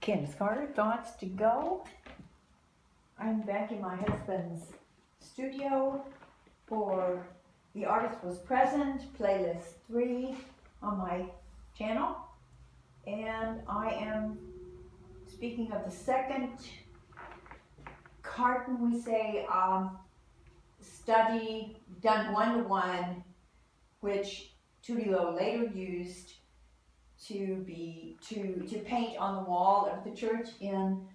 Candace Carter, Thoughts to Go. I'm back in my husband's studio for The Artist Was Present, playlist 3 on my channel. And I am speaking of the second carton, we say, study done one-to-one, which Tudilo later used to paint on the wall of the church in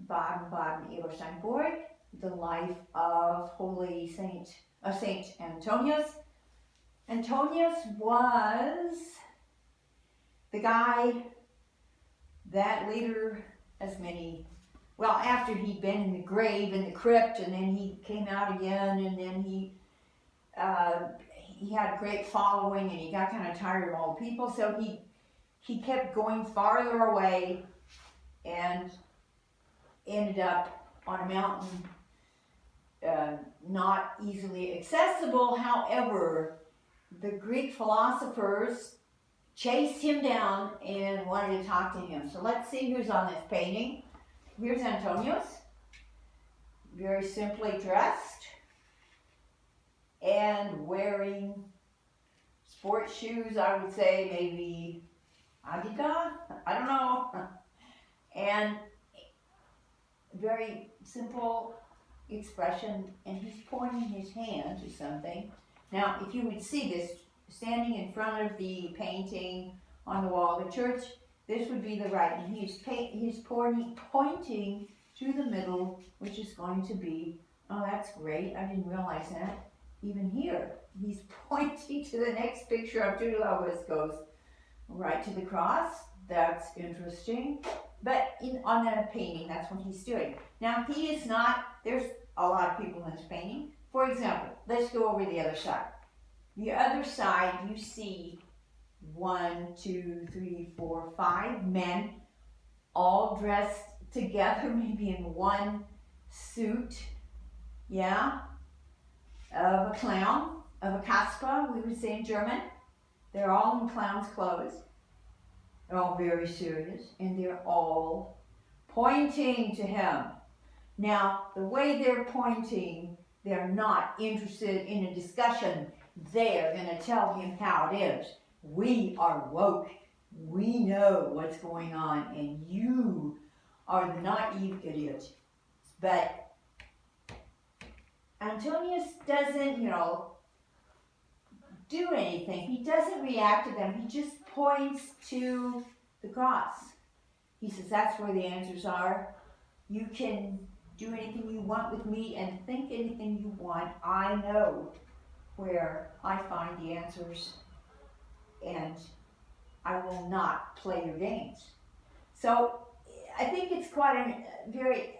Baden-Baden-Ebersteinburg, the life of Saint Antonius. Antonius was the guy that later, after he'd been in the grave, in the crypt, and then he came out again, and then he had a great following, and he got kind of tired of all the people, so he kept going farther away and ended up on a mountain, not easily accessible. However, the Greek philosophers chased him down and wanted to talk to him. So let's see who's on this painting. Here's Antonius, very simply dressed and wearing sports shoes, I would say, maybe Adidas, I don't know, and very simple expression, and he's pointing his hand to something. Now, if you would see this standing in front of the painting on the wall of the church, this would be the right, and he's pointing to the middle, which is going to be, oh, that's great, I didn't realize that. Even here, he's pointing to the next picture of Tudilo, which goes right to the cross. That's interesting. But on that painting, that's what he's doing. Now, he is not, there's a lot of people in this painting. For example, let's go over the other side. The other side, you see 1, 2, 3, 4, 5 men all dressed together, maybe in one suit, yeah, of a clown, of a Kasper, we would say in German. They're all in clown's clothes. They're all very serious, and they're all pointing to him. Now, the way they're pointing, they're not interested in a discussion. They're going to tell him how it is. We are woke. We know what's going on, and you are the naive idiot. But Antonius doesn't, do anything. He doesn't react to them. He just points to the cross. He says, that's where the answers are. You can do anything you want with me and think anything you want. I know where I find the answers, and I will not play your games. So I think it's quite a very,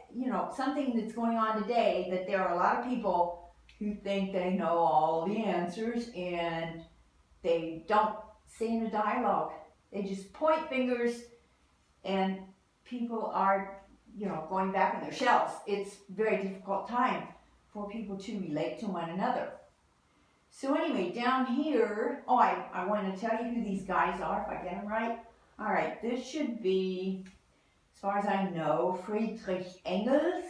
something that's going on today, that there are a lot of people who think they know all the answers, and they don't stay in a dialogue. They just point fingers, and people are, going back in their shells. It's a very difficult time for people to relate to one another. So anyway, down here, I want to tell you who these guys are, if I get them right. All right, this should be, as far as I know, Friedrich Engels.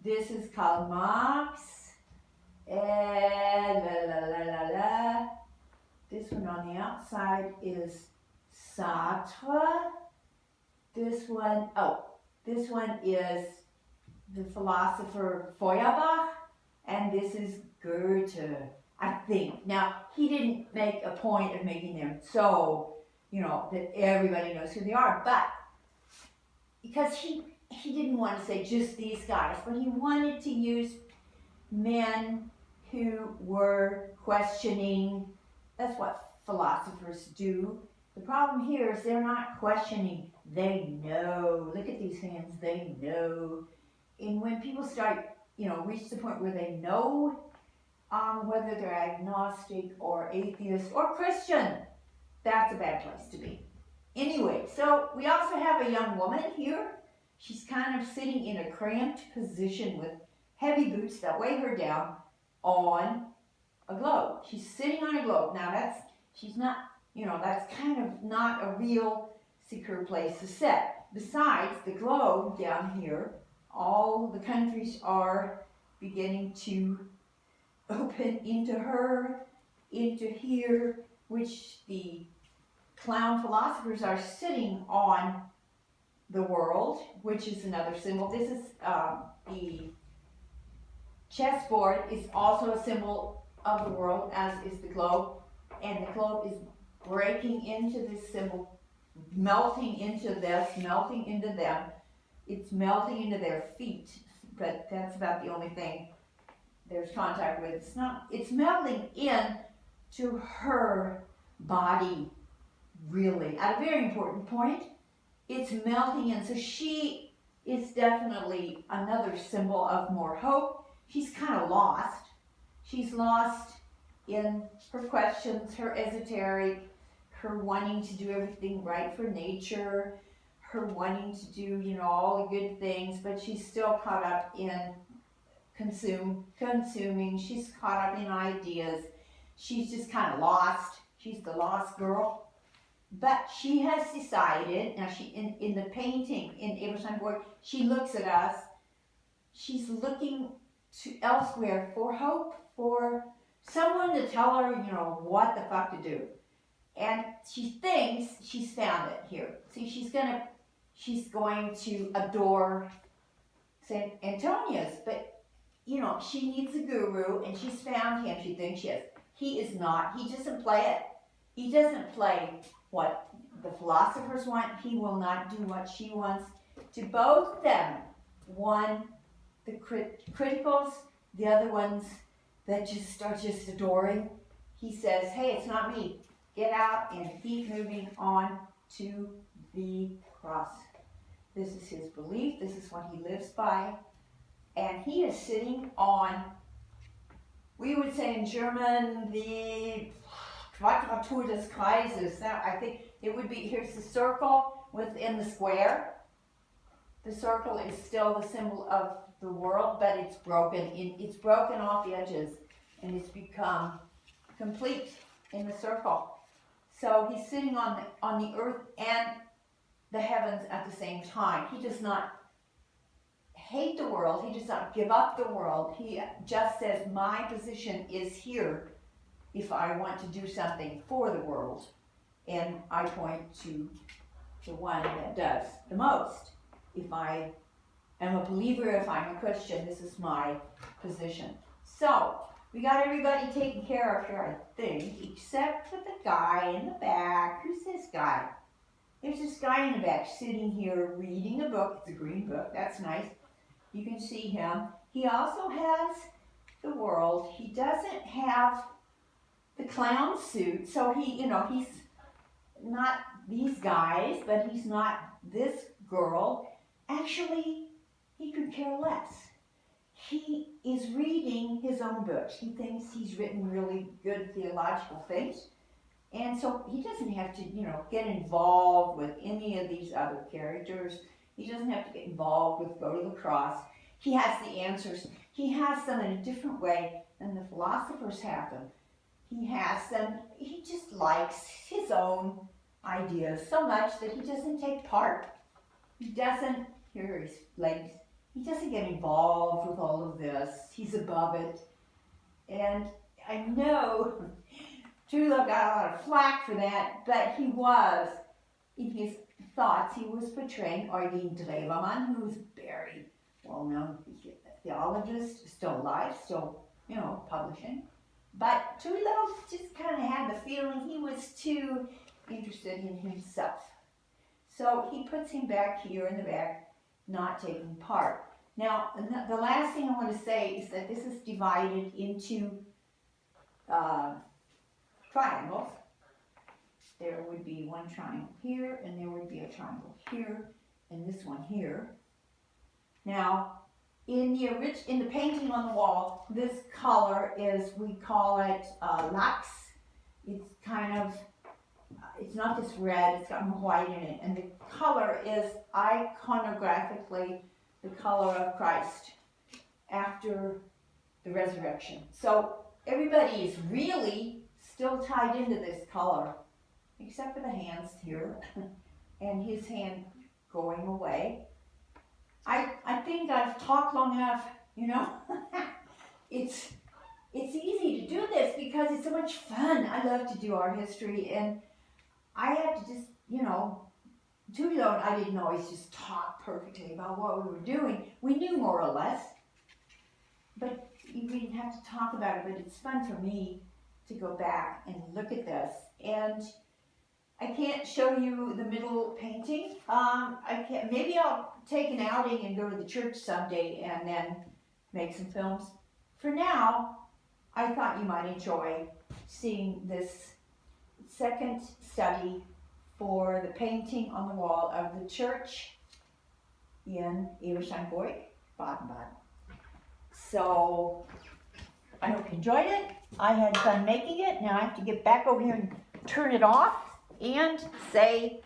This is Karl Marx. And This one on the outside is Sartre. This one is the philosopher Feuerbach, and this is Goethe, I think. Now, he didn't make a point of making them so, that everybody knows who they are, but because he didn't want to say just these guys, but he wanted to use men who were questioning. That's what philosophers do. The problem here is they're not questioning. They know. Look at these hands. They know. And when people start, reach the point where they know whether they're agnostic or atheist or Christian, that's a bad place to be. Anyway, so we also have a young woman here. She's kind of sitting in a cramped position with heavy boots that weigh her down on a globe. She's sitting on a globe. Now that's kind of not a real secure place to sit. Besides the globe down here, all the countries are beginning to open into her, into here, which the clown philosophers are sitting on the world, which is another symbol. This is the chessboard is also a symbol of the world, as is the globe, and the globe is breaking into this symbol, melting into this, melting into them. It's melting into their feet, but that's about the only thing there's contact with. It's melting in to her body, really, at a very important point. It's melting in, so she is definitely another symbol of more hope. She's kind of lost. She's lost in her questions, her esoteric, her wanting to do everything right for nature, her wanting to do, all the good things, but she's still caught up in consuming. She's caught up in ideas. She's just kind of lost. She's the lost girl. But she has decided, now she in the painting, in Abraham board, she looks at us. She's looking to elsewhere for hope, for someone to tell her, what the fuck to do. And she thinks she's found it here. See, she's going to adore St. Antonius, but she needs a guru, and she's found him. She thinks she is. He is not. He doesn't play it. He doesn't play what the philosophers want. He will not do what she wants. To both them, one, the criticals, the other ones that just are just adoring. He says, hey, it's not me. Get out and keep moving on to the cross. This is his belief. This is what he lives by. And he is sitting on, we would say in German, the Quadratur des Kreises. Now, I think it would be, here's the circle within the square. The circle is still the symbol of the world, but it's broken. It's broken off the edges, and it's become complete in the circle. So he's sitting on the earth and the heavens at the same time. He does not hate the world. He does not give up the world. He just says, my position is here if I want to do something for the world. And I point to the one that does the most. If I am a believer, if I'm a Christian, this is my position. So, we got everybody taken care of here, I think, except for the guy in the back. Who's this guy? There's this guy in the back sitting here reading a book. It's a green book. That's nice. You can see him. He also has the world. He doesn't have the clown suit, so he's not these guys, but he's not this girl. Actually, he could care less. He is reading his own books. He thinks he's written really good theological things. And so he doesn't have to, get involved with any of these other characters. He doesn't have to get involved with go to the cross. He has the answers. He has them in a different way than the philosophers have them. He has them, he just likes his own ideas so much that he doesn't take part. He doesn't, here are his legs, he doesn't get involved with all of this. He's above it. And I know Trullo got a lot of flack for that, but he was, in his thoughts, he was portraying Eugen Drewermann, who's very well-known theologist, still alive, still, publishing. But Trullo just kind of had the feeling he was too interested in himself. So he puts him back here in the back, not taking part. Now, the last thing I want to say is that this is divided into triangles. There would be one triangle here, and there would be a triangle here, and this one here. Now, in the painting on the wall, this color is, we call it lax. It's kind of, it's not this red, it's got more white in it. And the color is iconographically the color of Christ after the resurrection. So everybody is really still tied into this color, except for the hands here. and his hand going away. I think I've talked long enough, you know. It's easy to do this because it's so much fun. I love to do art history, and I have to just, you know, Tudor and I didn't always just talk perfectly about what we were doing. We knew more or less, but we didn't have to talk about it. But it's fun for me to go back and look at this. And I can't show you the middle painting. I can't. Maybe I'll take an outing and go to the church someday and then make some films. For now, I thought you might enjoy seeing this second study for the painting on the wall of the church in Eversteinburg, Baden-Baden. So I hope you enjoyed it. I had fun making it. Now I have to get back over here and turn it off and say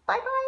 bye-bye.